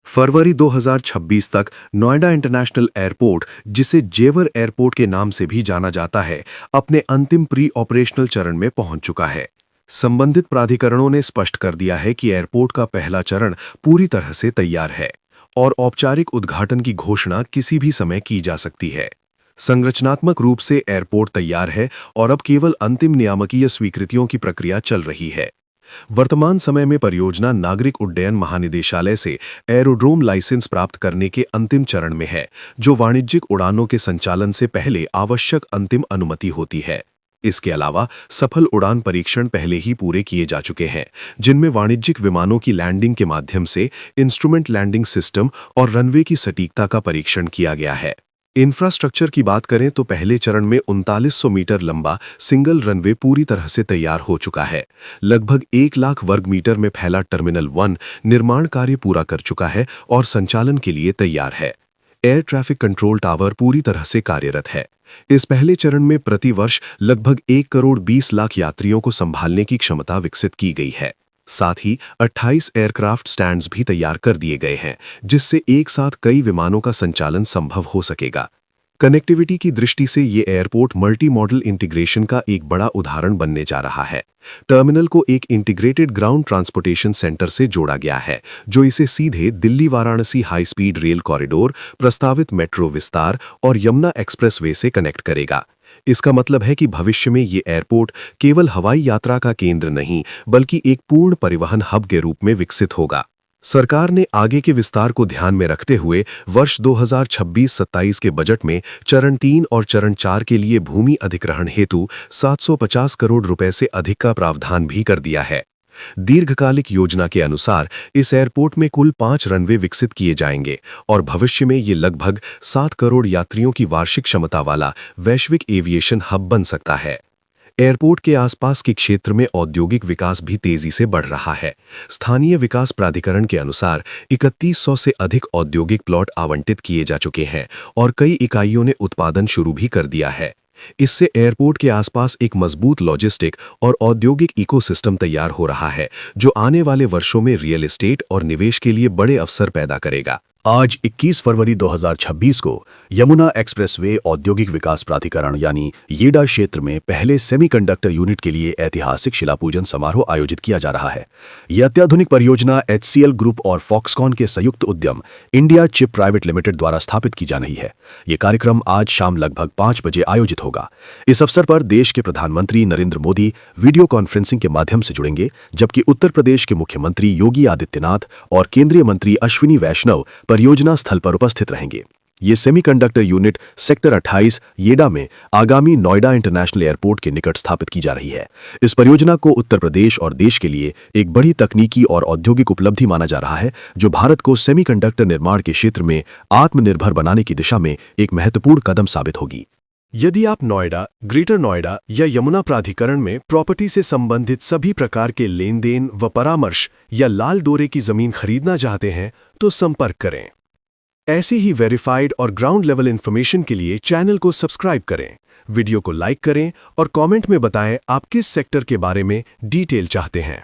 फरवरी 2026 तक Noida international airport, जिसे जेवर एयरपोर्ट के नाम से भी जाना जाता है, अपने अंतिम प्री ऑपरेशनल चरण में पहुंच चुका है। संबंधित प्राधिकरणों ने स्पष्ट कर दिया है कि एयरपोर्ट का पहला चरण पूरी तरह से तैयार है और औपचारिक उद्घाटन की घोषणा किसी भी समय की जा सकती है। संरचनात्मक रूप से एयरपोर्ट तैयार है और अब केवल अंतिम नियामकीय स्वीकृतियों की प्रक्रिया चल रही है। वर्तमान समय में परियोजना नागरिक उड्डयन महानिदेशालय से एरोड्रोम लाइसेंस प्राप्त करने के अंतिम चरण में है, जो वाणिज्यिक उड़ानों के संचालन से पहले आवश्यक अंतिम अनुमति होती है। इसके अलावा सफल उड़ान परीक्षण पहले ही पूरे किए जा चुके हैं, जिनमें वाणिज्यिक विमानों की लैंडिंग के माध्यम से इंस्ट्रूमेंट लैंडिंग सिस्टम और रनवे की सटीकता का परीक्षण किया गया है। इंफ्रास्ट्रक्चर की बात करें तो पहले चरण में 3900 मीटर लंबा सिंगल रनवे पूरी तरह से तैयार हो चुका है। लगभग 1 लाख वर्ग मीटर में फैला टर्मिनल 1 निर्माण कार्य पूरा कर चुका है और संचालन के लिए तैयार है। एयर ट्रैफिक कंट्रोल टावर पूरी तरह से कार्यरत है। इस पहले चरण में प्रति वर्ष लगभग 1 करोड़ 20 लाख यात्रियों को संभालने की क्षमता विकसित की गई है। साथ ही 28 एयरक्राफ्ट स्टैंड्स भी तैयार कर दिए गए हैं, जिससे एक साथ कई विमानों का संचालन संभव हो सकेगा। कनेक्टिविटी की दृष्टि से ये एयरपोर्ट मल्टी मॉडल इंटीग्रेशन का एक बड़ा उदाहरण बनने जा रहा है। टर्मिनल को एक इंटीग्रेटेड ग्राउंड ट्रांसपोर्टेशन सेंटर से जोड़ा गया है, जो इसे सीधे Delhi Varanasi high speed rail corridor, प्रस्तावित मेट्रो विस्तार और यमुना एक्सप्रेसवे से कनेक्ट करेगा। इसका मतलब है कि भविष्य में ये एयरपोर्ट केवल हवाई यात्रा का केंद्र नहीं, बल्कि एक पूर्ण परिवहन हब के रूप में विकसित होगा। सरकार ने आगे के विस्तार को ध्यान में रखते हुए वर्ष 2026-27 के बजट में चरण 3 और चरण 4 के लिए भूमि अधिग्रहण हेतु 750 करोड़ रुपए से अधिक का प्रावधान भी कर दिया है। दीर्घकालिक योजना के अनुसार इस एयरपोर्ट में कुल 5 रनवे विकसित किए जाएंगे और भविष्य में ये लगभग 7 करोड़ यात्रियों की वार्षिक क्षमता वाला वैश्विक एविएशन हब बन सकता है। एयरपोर्ट के आसपास के क्षेत्र में औद्योगिक विकास भी तेजी से बढ़ रहा है। स्थानीय विकास प्राधिकरण के अनुसार 3100 से अधिक औद्योगिक प्लॉट आवंटित किए जा चुके हैं और कई इकाइयों ने उत्पादन शुरू भी कर दिया है। इससे एयरपोर्ट के आसपास एक मजबूत लॉजिस्टिक और औद्योगिक इकोसिस्टम तैयार हो रहा है, जो आने वाले वर्षों में रियल एस्टेट और निवेश के लिए बड़े अवसर पैदा करेगा। आज 21 फरवरी 2026 को यमुना एक्सप्रेसवे औद्योगिक विकास प्राधिकरण यानी येडा क्षेत्र में पहले सेमीकंडक्टर यूनिट के लिए ऐतिहासिक शिलापूजन समारोह आयोजित किया जा रहा है। यह अत्याधुनिक परियोजना HCL ग्रुप और फॉक्सकॉन के संयुक्त उद्यम इंडिया चिप प्राइवेट लिमिटेड द्वारा स्थापित की जा रही है। ये कार्यक्रम आज शाम लगभग 5 बजे आयोजित होगा। इस अवसर पर देश के प्रधानमंत्री नरेंद्र मोदी वीडियो कॉन्फ्रेंसिंग के माध्यम से जुड़ेंगे, जबकि उत्तर प्रदेश के मुख्यमंत्री योगी आदित्यनाथ और केंद्रीय मंत्री अश्विनी वैष्णव परियोजना स्थल पर उपस्थित रहेंगे। ये सेमीकंडक्टर यूनिट सेक्टर 28 येडा में आगामी नोएडा इंटरनेशनल एयरपोर्ट के निकट स्थापित की जा रही है। इस परियोजना को उत्तर प्रदेश और देश के लिए एक बड़ी तकनीकी और औद्योगिक उपलब्धि माना जा रहा है, जो भारत को सेमीकंडक्टर निर्माण के क्षेत्र में आत्मनिर्भर बनाने की दिशा में एक महत्वपूर्ण कदम साबित होगी। यदि आप नोएडा, ग्रेटर नोएडा या यमुना प्राधिकरण में प्रॉपर्टी से संबंधित सभी प्रकार के लेन देन व परामर्श या लाल डोरे की जमीन खरीदना चाहते हैं तो संपर्क करें। ऐसी ही वेरीफाइड और ग्राउंड लेवल इंफॉर्मेशन के लिए चैनल को सब्सक्राइब करें, वीडियो को लाइक करें और कमेंट में बताएं आप किस सेक्टर के बारे में डिटेल चाहते हैं।